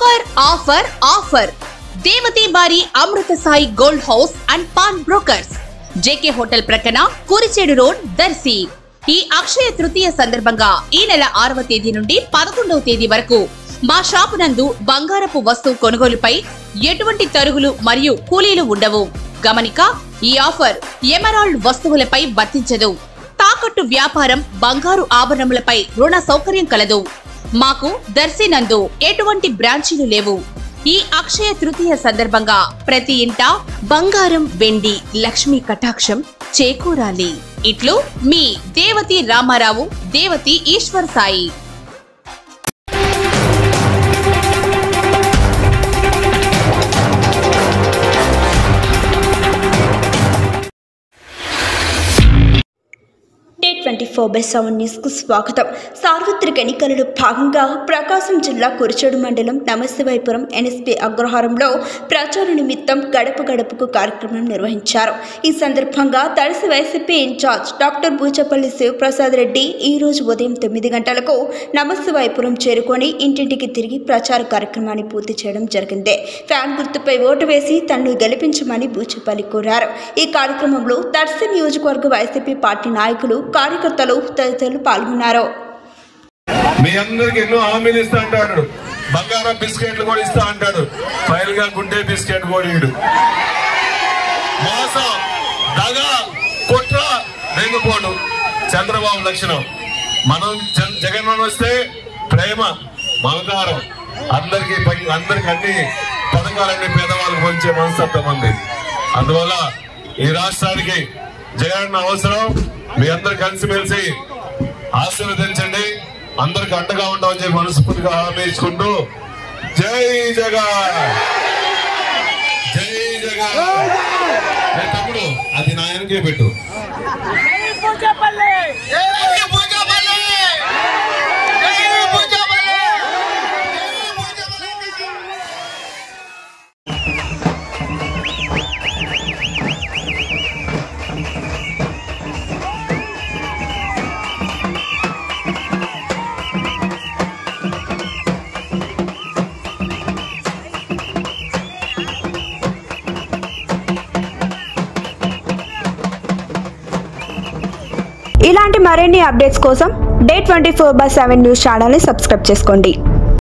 Offer offer offer దేవతి బారి Amrutha Sai gold house and pawn brokers, JK hotel ప్రక్కన Kurichedu road, Darsi. ఈ అక్షయ తృతీయ సందర్భంగా ఈ నెల 6వ తేదీ నుండి 11వ తేదీ వరకు మా షాపు నందు బంగారపు వస్తువు కొనుగోలుపై ఎటువంటి తరుగులు మరియు కూలీలు ఉండవు. గమనిక, ఈ ఆఫర్ ఎమరాల్డ్ వస్తువులపై వర్తించదు. తాకట్టు వ్యాపారం, బంగారు ఆభరణములపై రుణ సౌకర్యం కలదు. మాకు దర్శి నందు ఎటువంటి బ్రాంచీలు లేవు. ఈ అక్షయ తృతీయ సందర్భంగా ప్రతి ఇంట బంగారం, వెండి, లక్ష్మీ కటాక్షం చేకూరాలి. ఇట్లు మీ దేవతి రామారావు, దేవతి ఈశ్వర్ సాయి. Day24/7 న్యూస్ కు స్వాగతం. సార్వత్రిక ఎన్నికలలో భాగంగా ప్రకాశం జిల్లా కురిచేడు మండలం నమశివాయపురం ఎన్ఎస్పీ అగ్రహారంలో ప్రచార నిమిత్తం గడప గడపకు కార్యక్రమం నిర్వహించారు. ఈ సందర్భంగా Darsi YCP incharge doctor Buchepalli Sivaprasad Reddy ఈ రోజు ఉదయం 9 గంటలకు నమశివాయపురం చేరుకొని ఇంటింటికి తిరిగి ప్రచార కార్యక్రమాన్ని పూర్తి చేయడం జరిగింది. ఫ్యాన్ గుర్తుపై ఓటు వేసి తనను గెలిపించమని బూచపల్లి కోరారు. ఈ కార్యక్రమంలో దర్శి నియోజకవర్గ వైసీపీ పార్టీ నాయకులు, కార్యకర్తలు తదితరులు పాల్గొన్నారు. మీ అందరికి ఎన్నో హామీలు ఇస్తా అంటాడు. బంగారం బిస్కెట్లు కూడా ఇస్తా అంటాడు. ఫైల్ గా గుండె బిస్కెట్ కూడా ఇడు. మోసం, దగ, కుట్ర, వెంగపోటు చంద్రబాబు లక్షణం. మనం జగన్మోహన్ వస్తే ప్రేమ, మమకారం, అందరికి అన్ని పథకాలన్నీ పేదవాళ్ళకి పంచే మనస్తత్వం ఉంది. అందువల్ల ఈ రాష్ట్రానికి జగన్ అవసరం. మీ అందరు కలిసిమెలిసి ఆశీర్వదించండి. అందరికి అండగా ఉంటామని చెప్పి మనస్ఫూర్తిగా హామీ ఇచ్చుకుంటూ జై జగన్, జై జగన్. తమ్ముడు అది నా ఆయనకే పెట్టు. ఇలాంటి మరిన్ని అప్డేట్స్ కోసం Day24/7 న్యూస్ ఛానల్ని సబ్స్క్రైబ్ చేసుకోండి.